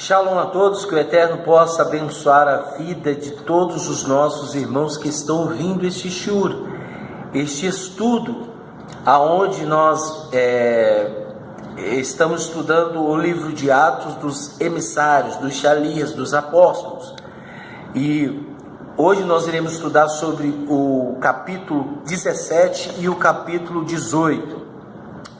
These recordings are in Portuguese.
Shalom a todos, que o Eterno possa abençoar a vida de todos os nossos irmãos que estão ouvindo este shiur, este estudo, aonde nós estamos estudando o livro de Atos dos emissários, dos Shalias, dos apóstolos. E hoje nós iremos estudar sobre o capítulo 17 e o capítulo 18.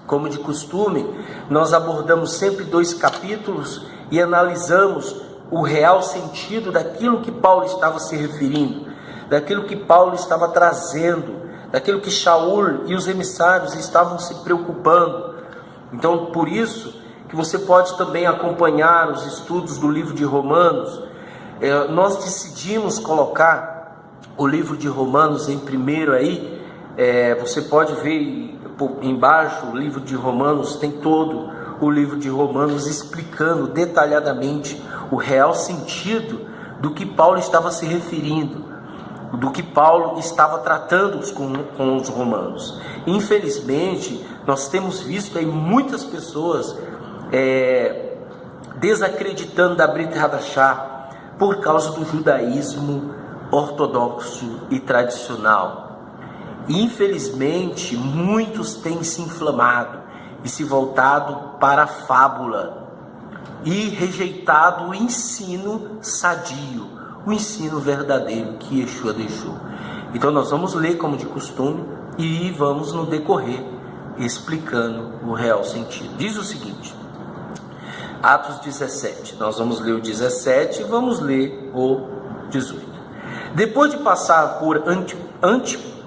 Como de costume, nós abordamos sempre 2 capítulos e analisamos o real sentido daquilo que Paulo estava se referindo, daquilo que Paulo estava trazendo, daquilo que Shaul e os emissários estavam se preocupando. Então, por isso que você pode também acompanhar os estudos do livro de Romanos. Nós decidimos colocar o livro de Romanos em primeiro aí. Você pode ver embaixo, o livro de Romanos tem todo o livro de Romanos explicando detalhadamente o real sentido do que Paulo estava se referindo, do que Paulo estava tratando com os romanos. Infelizmente, nós temos visto aí muitas pessoas desacreditando da Brit Hadashah por causa do judaísmo ortodoxo e tradicional. Infelizmente, muitos têm se inflamado e se voltado para a fábula e rejeitado o ensino sadio, o ensino verdadeiro que Yeshua deixou. Então nós vamos ler como de costume e vamos no decorrer explicando o real sentido. Diz o seguinte, Atos 17, nós vamos ler o 17 e vamos ler o 18. Depois de passar por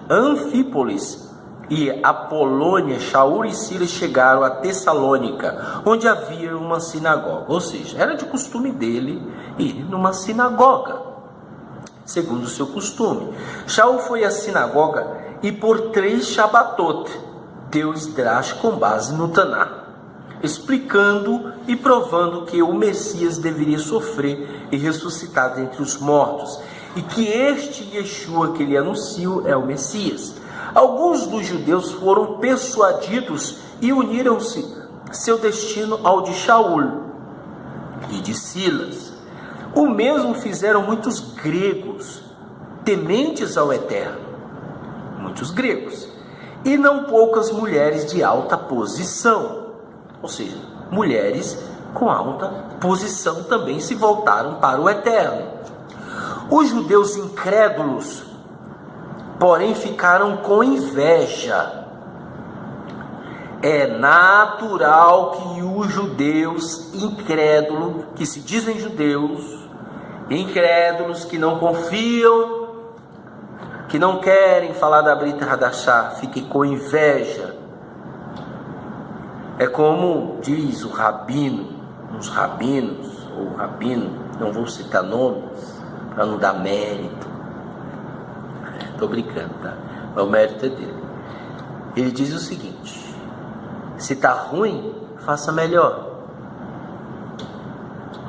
Anfípolis e Apolônia, Shaul e Silas chegaram a Tessalônica, onde havia uma sinagoga. Ou seja, era de costume dele ir numa sinagoga, segundo o seu costume. Shaul foi à sinagoga e por 3 Shabatot deu Esdras com base no Taná, explicando e provando que o Messias deveria sofrer e ressuscitar dentre os mortos, e que este Yeshua que ele anunciou é o Messias. Alguns dos judeus foram persuadidos e uniram-se seu destino ao de Shaul e de Silas. O mesmo fizeram muitos gregos, tementes ao Eterno, muitos gregos, e não poucas mulheres de alta posição, ou seja, mulheres com alta posição também se voltaram para o Eterno. Os judeus incrédulos, porém, ficaram com inveja. É natural que os judeus incrédulos, que se dizem judeus, incrédulos, que não confiam, que não querem falar da Brit Hadashah, fiquem com inveja. É como diz o rabino, uns rabinos, ou rabino, não vou citar nomes, para não dar mérito. Estou brincando, tá? Mas o mérito é dele. Ele diz o seguinte: se está ruim, faça melhor.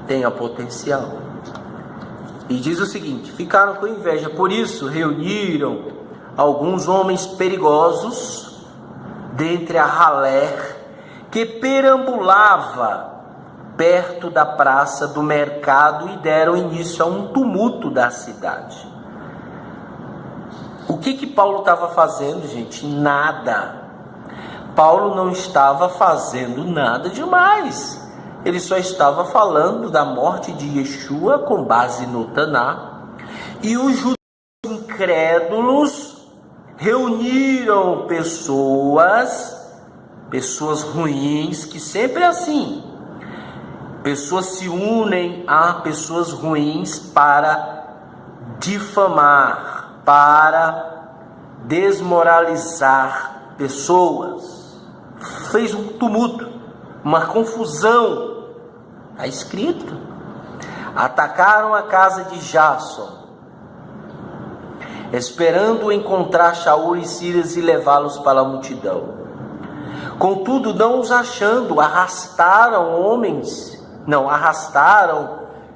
Tenha potencial. E diz o seguinte: ficaram com inveja, por isso reuniram alguns homens perigosos dentre a ralé que perambulava perto da praça do mercado e deram início a um tumulto da cidade. O que Paulo estava fazendo, gente? Nada. Paulo não estava fazendo nada demais. Ele só estava falando da morte de Yeshua com base no Taná. E os judeus incrédulos reuniram pessoas ruins, que sempre é assim. Pessoas se unem a pessoas ruins para difamar, para desmoralizar pessoas. Fez um tumulto, uma confusão. Está escrito. Atacaram a casa de Jason, esperando encontrar Shaul e Silas e levá-los para a multidão. Contudo, não os achando, arrastaram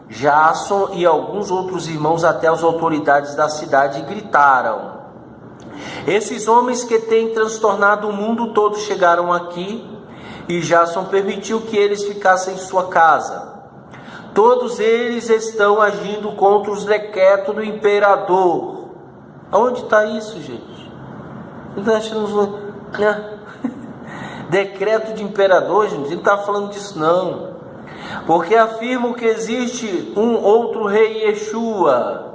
Jason e alguns outros irmãos até as autoridades da cidade e gritaram: esses homens que têm transtornado o mundo todo chegaram aqui, e Jason permitiu que eles ficassem em sua casa. Todos eles estão agindo contra os decretos do imperador. Aonde está isso, gente? Decreto de imperador, gente, ele não está falando disso não. Porque afirmam que existe um outro rei Yeshua.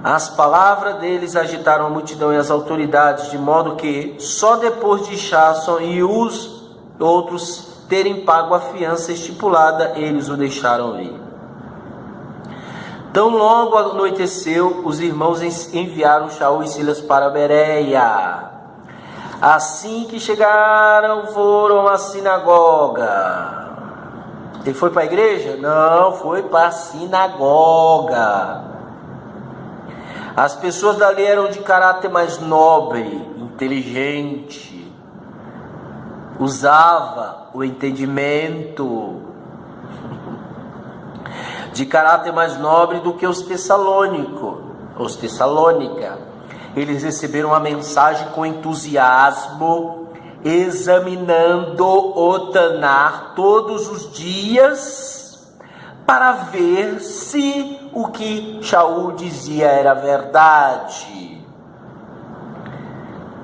As palavras deles agitaram a multidão e as autoridades, de modo que só depois de Jasson e os outros terem pago a fiança estipulada, eles o deixaram ir. Tão logo anoiteceu, os irmãos enviaram Shaul e Silas para Bereia. Assim que chegaram, foram à sinagoga. Ele foi para a igreja? Não, foi para a sinagoga. As pessoas dali eram de caráter mais nobre, inteligente, usava o entendimento, de caráter mais nobre do que os Tessalônica. Eles receberam a mensagem com entusiasmo, examinando o Tanar todos os dias, para ver se o que Shaul dizia era verdade.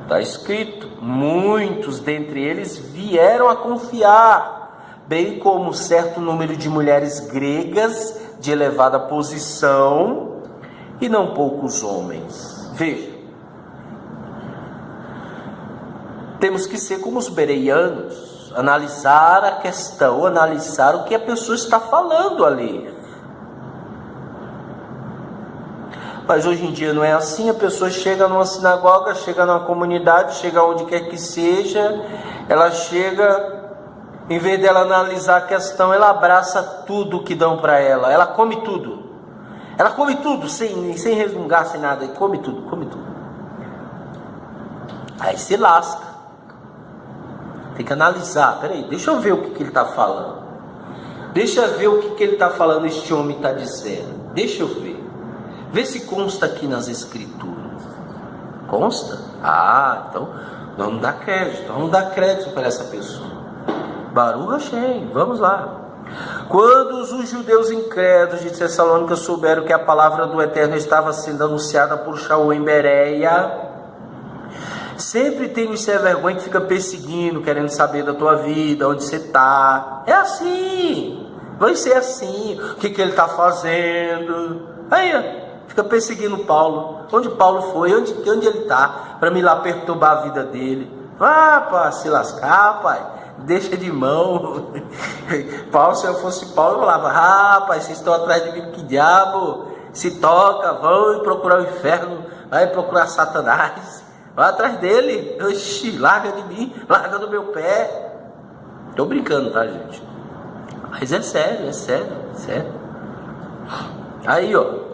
Está escrito, muitos dentre eles vieram a confiar, bem como certo número de mulheres gregas de elevada posição e não poucos homens. Veja, temos que ser como os bereianos, analisar a questão, analisar o que a pessoa está falando ali. Mas hoje em dia não é assim. A pessoa chega numa sinagoga, chega numa comunidade, chega onde quer que seja, ela chega, em vez dela analisar a questão, ela abraça tudo que dão para ela, ela come tudo. Ela come tudo, sem resmungar, sem nada, e come tudo. Aí se lasca. Tem que analisar, peraí, deixa eu ver o que ele está falando. Deixa eu ver o que ele está falando, este homem está dizendo. Deixa eu ver. Vê se consta aqui nas escrituras. Consta? Ah, então vamos dar crédito para essa pessoa. Baruch Hashem, vamos lá. Quando os judeus incrédulos de Tessalônica souberam que a palavra do Eterno estava sendo anunciada por Shaul em Bereia, sempre tem o sem vergonha que fica perseguindo, querendo saber da tua vida, onde você está. É assim, vai ser assim. O que ele está fazendo? Aí, fica perseguindo Paulo. Onde Paulo foi? Onde ele está? Para me lá perturbar a vida dele. Para se lascar, pai. Deixa de mão. Paulo, se eu fosse Paulo, eu falava: rapaz, vocês estão atrás de mim, que diabo? Se toca, vão procurar o inferno, vai procurar Satanás. Vai atrás dele. Oxi, larga de mim, larga do meu pé. Tô brincando, tá, gente? Mas é sério. Aí, ó.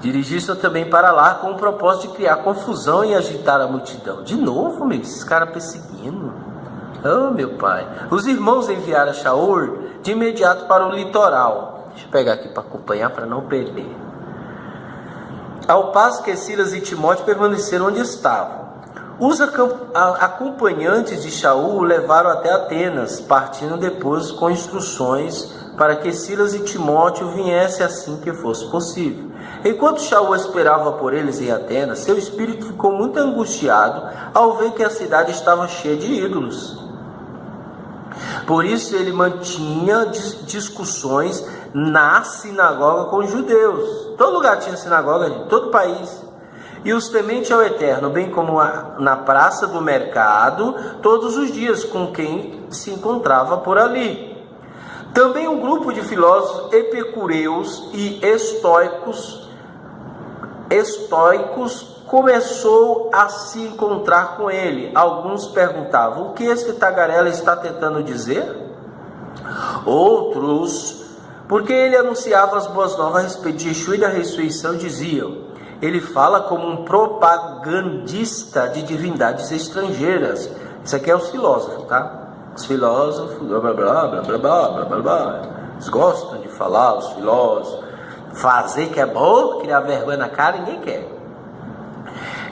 Dirigi-se também para lá com o propósito de criar confusão e agitar a multidão. De novo, meu, esses caras perseguindo. Oh, meu pai. Os irmãos enviaram Shaul de imediato para o litoral. Deixa eu pegar aqui para acompanhar, para não perder. Ao passo que Silas e Timóteo permaneceram onde estavam. Os acompanhantes de Shaul o levaram até Atenas, partindo depois com instruções para que Silas e Timóteo viessem assim que fosse possível. Enquanto Shaul esperava por eles em Atenas, seu espírito ficou muito angustiado ao ver que a cidade estava cheia de ídolos. Por isso ele mantinha discussões na sinagoga com os judeus. Todo lugar tinha sinagoga, em todo o país. E os tementes ao Eterno, bem como na praça do mercado, todos os dias com quem se encontrava por ali. Também um grupo de filósofos epicureus e estoicos começou a se encontrar com ele. Alguns perguntavam: o que esse tagarela está tentando dizer? Outros, porque ele anunciava as boas novas a respeito de Yeshua e da ressurreição, diziam: ele fala como um propagandista de divindades estrangeiras. Isso aqui é os filósofos, tá? Os filósofos, blá blá blá blá blá blá blá blá blá. Eles gostam de falar, os filósofos. Fazer que é bom, criar vergonha na cara, ninguém quer.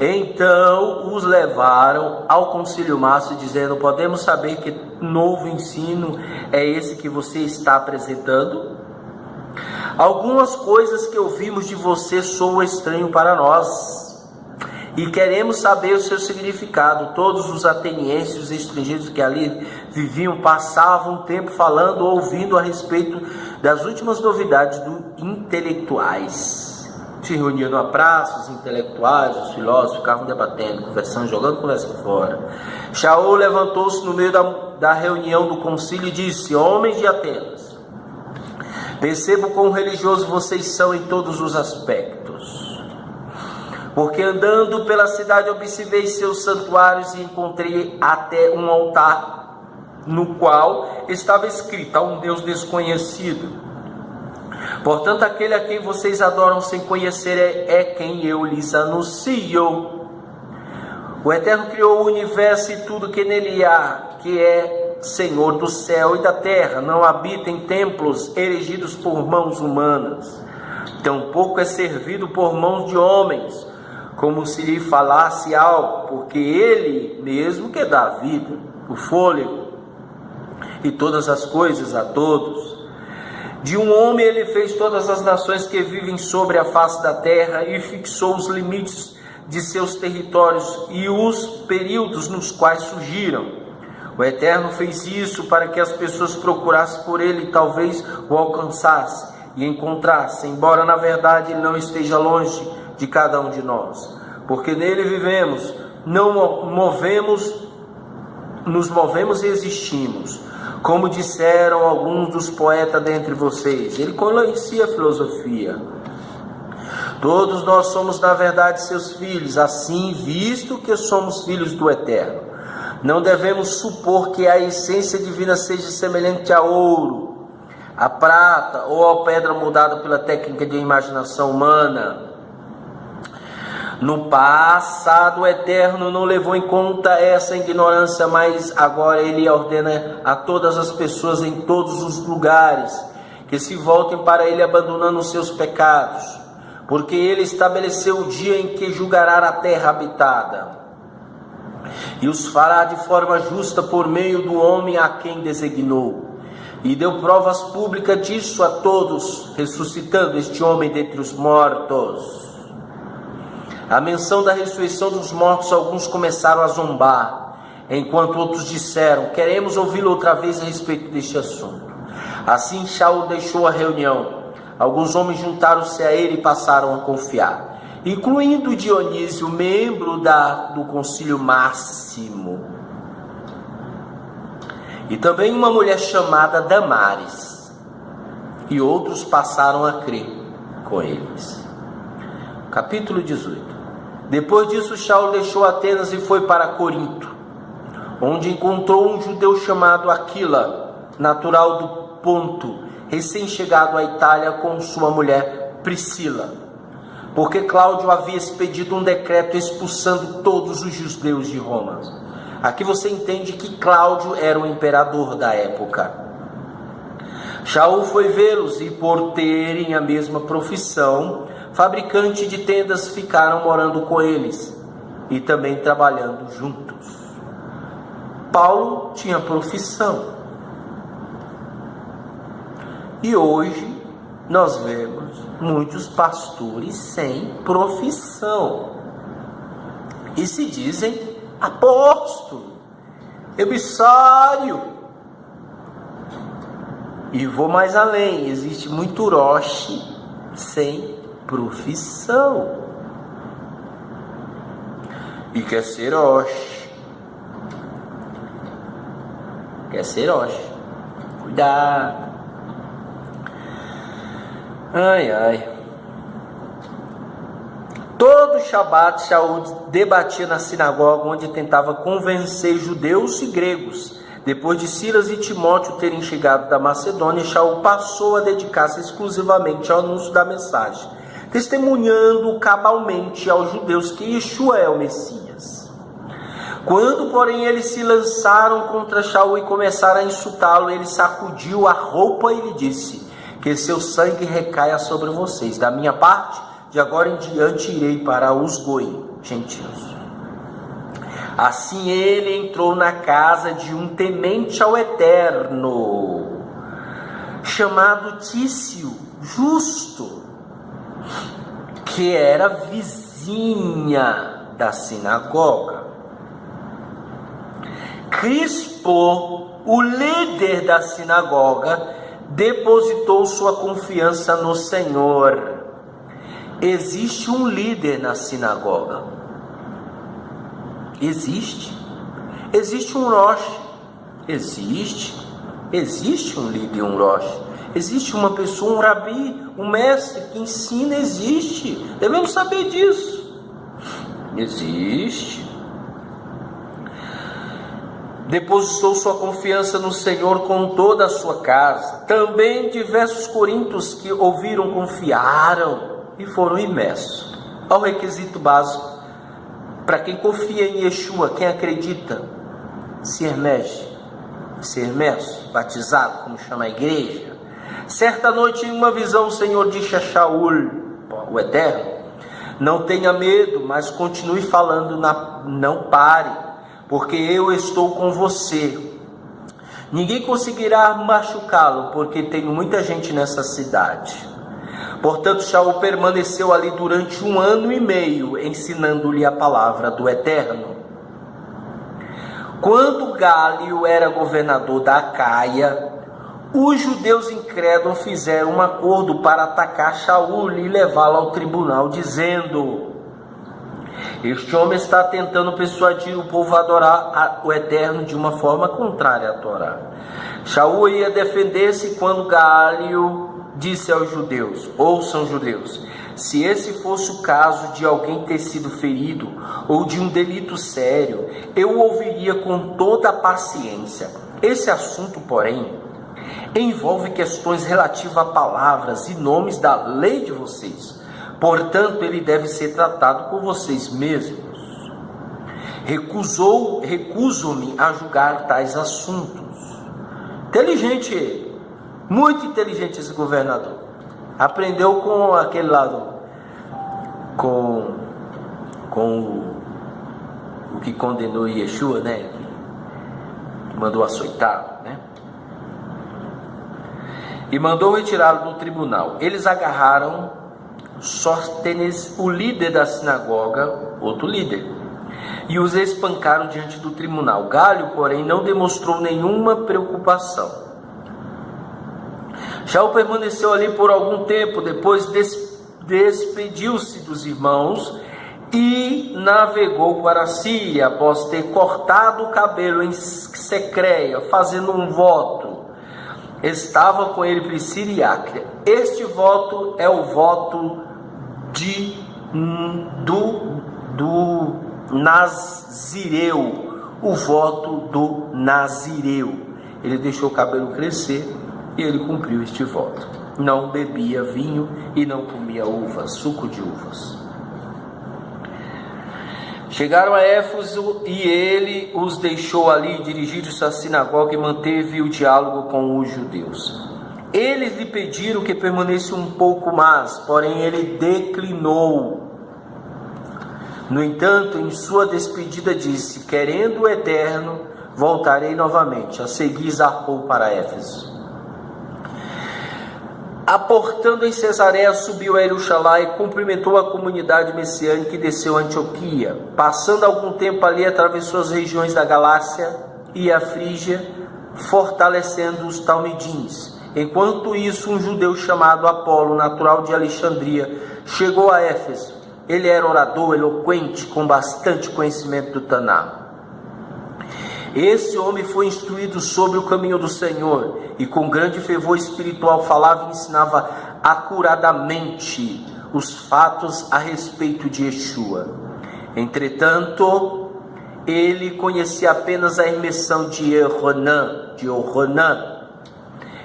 Então os levaram ao concílio máximo, dizendo: podemos saber que novo ensino é esse que você está apresentando? Algumas coisas que ouvimos de você soam estranho para nós, e queremos saber o seu significado. Todos os atenienses, os estrangeiros que ali viviam, passavam tempo falando ou ouvindo a respeito das últimas novidades dos intelectuais. Se reuniam na praça, os intelectuais, os filósofos, ficavam debatendo, conversando, jogando conversa fora. Shaul levantou-se no meio da reunião do concílio e disse: homens de Atenas, percebo quão religiosos vocês são em todos os aspectos. Porque andando pela cidade observei seus santuários e encontrei até um altar no qual estava escrito: a um Deus desconhecido. Portanto, aquele a quem vocês adoram sem conhecer é quem eu lhes anuncio. O Eterno criou o universo e tudo que nele há, que é Senhor do céu e da terra. Não habita em templos erigidos por mãos humanas, tampouco é servido por mãos de homens, como se lhe falasse algo, porque ele mesmo que dá a vida, o fôlego e todas as coisas a todos. De um homem ele fez todas as nações que vivem sobre a face da terra e fixou os limites de seus territórios e os períodos nos quais surgiram. O Eterno fez isso para que as pessoas procurassem por ele e talvez o alcançassem e encontrassem, embora na verdade ele não esteja longe de cada um de nós. Porque nele vivemos, nos movemos e existimos. Como disseram alguns dos poetas dentre vocês, ele conhecia a filosofia. Todos nós somos na verdade seus filhos, assim visto que somos filhos do Eterno. Não devemos supor que a essência divina seja semelhante a ouro, a prata ou a pedra moldada pela técnica de imaginação humana. No passado, o Eterno não levou em conta essa ignorância, mas agora ele ordena a todas as pessoas em todos os lugares que se voltem para ele abandonando os seus pecados, porque ele estabeleceu o dia em que julgará a terra habitada e os fará de forma justa por meio do homem a quem designou, e deu provas públicas disso a todos, ressuscitando este homem dentre os mortos. A menção da ressurreição dos mortos, alguns começaram a zombar, enquanto outros disseram: queremos ouvi-lo outra vez a respeito deste assunto. Assim Shaul deixou a reunião. Alguns homens juntaram-se a ele e passaram a confiar, incluindo Dionísio, membro do concílio máximo, e também uma mulher chamada Damares, e outros passaram a crer com eles. Capítulo 18. Depois disso, Shaul deixou Atenas e foi para Corinto, onde encontrou um judeu chamado Aquila, natural do Ponto, recém-chegado à Itália com sua mulher Priscila, porque Cláudio havia expedido um decreto expulsando todos os judeus de Roma. Aqui você entende que Cláudio era o imperador da época. Shaul foi vê-los e, por terem a mesma profissão, fabricante de tendas, ficaram morando com eles e também trabalhando juntos. Paulo tinha profissão. E hoje nós vemos muitos pastores sem profissão e se dizem apóstolo, emissário. E vou mais além, existe muito roche sem profissão e quer ser roche. Cuidado. Ai. Todo Shabat Shaul debatia na sinagoga, onde tentava convencer judeus e gregos. Depois de Silas e Timóteo terem chegado da Macedônia, Shaul passou a dedicar-se exclusivamente ao anúncio da mensagem, testemunhando cabalmente aos judeus que Yeshua é o Messias. Quando, porém, eles se lançaram contra Shaul e começaram a insultá-lo, ele sacudiu a roupa e lhe disse: que seu sangue recaia sobre vocês. Da minha parte, de agora em diante irei para os Goim. gentios. Assim ele entrou na casa de um temente ao Eterno, chamado Tício, justo, que era vizinha da sinagoga. Crispo, o líder da sinagoga, depositou sua confiança no Senhor. Existe um líder na sinagoga. Existe um Rosh. Existe um líder, um Rosh. Existe uma pessoa, um rabi, um mestre que ensina. Existe. Devemos saber disso. Existe. Depositou sua confiança no Senhor com toda a sua casa. Também diversos coríntios que ouviram confiaram e foram imersos. Ao requisito básico para quem confia em Yeshua, quem acredita, se emerge, ser imerso, batizado, como chama a igreja. Certa noite, em uma visão, o Senhor disse a Shaul, o Eterno: não tenha medo, mas continue falando, não pare, porque eu estou com você. Ninguém conseguirá machucá-lo, porque tem muita gente nessa cidade. Portanto, Shaul permaneceu ali durante 1 ano e meio, ensinando-lhe a palavra do Eterno. Quando Gálio era governador da Acaia, os judeus incrédulos fizeram um acordo para atacar Shaul e levá-lo ao tribunal, dizendo: este homem está tentando persuadir o povo a adorar o Eterno de uma forma contrária à Torá. Shaul ia defender-se quando Gálio disse aos judeus: ouçam, judeus, se esse fosse o caso de alguém ter sido ferido ou de um delito sério, eu o ouviria com toda a paciência. Esse assunto, porém, envolve questões relativas a palavras e nomes da lei de vocês. Portanto, ele deve ser tratado por vocês mesmos. Recuso-me a julgar tais assuntos. Inteligente ele, muito inteligente esse governador. Aprendeu com aquele lado, com o que condenou Yeshua, né? Que mandou açoitá-lo, né? E mandou retirá-lo do tribunal. Eles agarraram Sóstenes, o líder da sinagoga, outro líder, e os espancaram diante do tribunal. Gálio, porém, não demonstrou nenhuma preocupação. Shaul permaneceu ali por algum tempo, depois despediu-se dos irmãos e navegou para a Síria, após ter cortado o cabelo em Secreia, fazendo um voto. Estava com ele Priscila e Áquila. Este voto é o voto do Nazireu, o voto do Nazireu. Ele deixou o cabelo crescer e ele cumpriu este voto. Não bebia vinho e não comia uvas, suco de uvas. Chegaram a Éfeso e ele os deixou ali, dirigiram-se à sinagoga e manteve o diálogo com os judeus. Eles lhe pediram que permanecesse um pouco mais, porém ele declinou. No entanto, em sua despedida disse: querendo o Eterno, voltarei novamente. A seguir zarpou para Éfeso. Aportando em Cesareia, subiu a Jerusalém e cumprimentou a comunidade messiânica e desceu a Antioquia. Passando algum tempo ali, atravessou as regiões da Galácia e a Frígia, fortalecendo os talmidins. Enquanto isso, um judeu chamado Apolo, natural de Alexandria, chegou a Éfeso. Ele era orador, eloquente, com bastante conhecimento do Taná. Esse homem foi instruído sobre o caminho do Senhor e com grande fervor espiritual falava e ensinava acuradamente os fatos a respeito de Yeshua. Entretanto, ele conhecia apenas a imersão de Yohanan.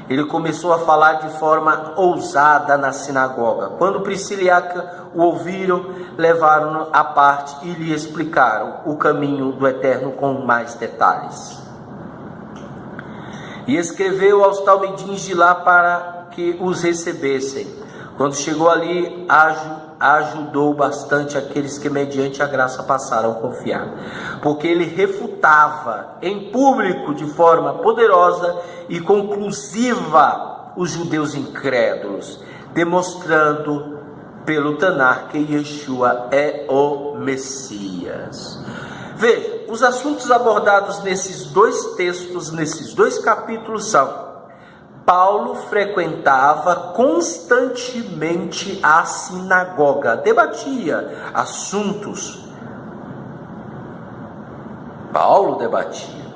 Ele começou a falar de forma ousada na sinagoga. Quando Priscila e Áquila o ouviram, levaram-no à parte e lhe explicaram o caminho do Eterno com mais detalhes. E escreveu aos talmidins de lá para que os recebessem. Quando chegou ali ajudou bastante aqueles que mediante a graça passaram a confiar, porque ele refutava em público de forma poderosa e conclusiva os judeus incrédulos, demonstrando pelo Tanar que Yeshua é o Messias. Veja, os assuntos abordados nesses dois textos, nesses dois capítulos são: Paulo frequentava constantemente a sinagoga, debatia assuntos. Paulo debatia.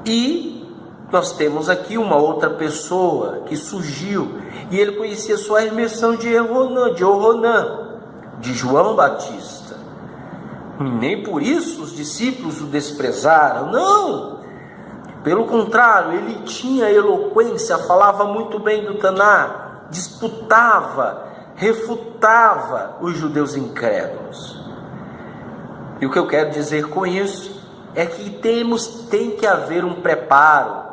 E nós temos aqui uma outra pessoa que surgiu, e ele conhecia só a imersão de Yohanan, de João Batista. E nem por isso os discípulos o desprezaram, não. Pelo contrário, ele tinha eloquência, falava muito bem do Tanar, disputava, refutava os judeus incrédulos. E o que eu quero dizer com isso é que tem que haver um preparo.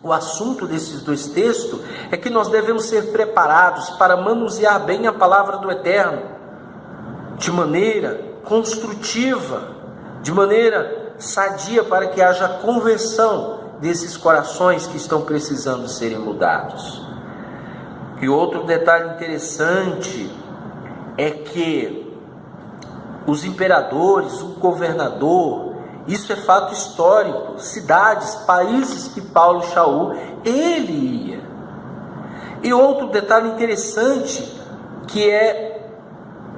O assunto desses dois textos é que nós devemos ser preparados para manusear bem a palavra do Eterno, de maneira construtiva, de maneira sadia, para que haja conversão desses corações que estão precisando serem mudados. E outro detalhe interessante é que os imperadores, o governador, isso é fato histórico, cidades, países que Paulo Shaul, ele ia. E outro detalhe interessante, que é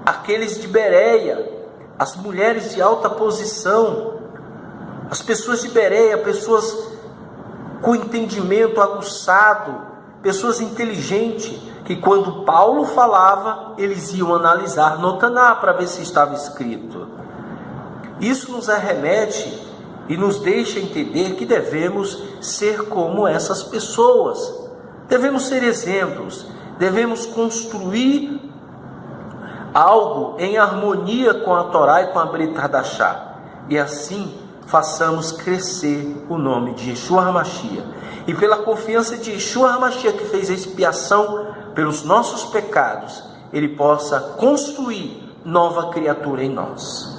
aqueles de Bereia, as mulheres de alta posição, as pessoas de Bereia, pessoas com entendimento aguçado, pessoas inteligentes, que quando Paulo falava, eles iam analisar no Tanar para ver se estava escrito. Isso nos arremete e nos deixa entender que devemos ser como essas pessoas, devemos ser exemplos, devemos construir algo em harmonia com a Torá e com a Brit Hadashah, e assim façamos crescer o nome de Yeshua HaMashiach, e pela confiança de Yeshua HaMashiach, que fez a expiação pelos nossos pecados, ele possa construir nova criatura em nós.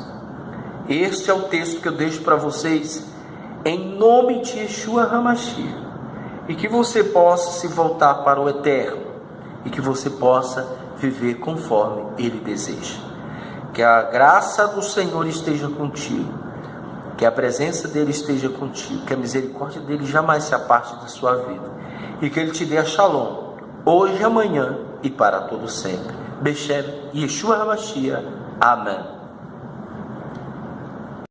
Este é o texto que eu deixo para vocês, em nome de Yeshua HaMashiach, e que você possa se voltar para o Eterno, e que você possa viver conforme Ele deseja. Que a graça do Senhor esteja contigo, que a presença dEle esteja contigo, que a misericórdia dEle jamais se aparte da sua vida, e que Ele te dê a Shalom, hoje, amanhã e para todo sempre. Beshem Yeshua HaMashiach. Amém.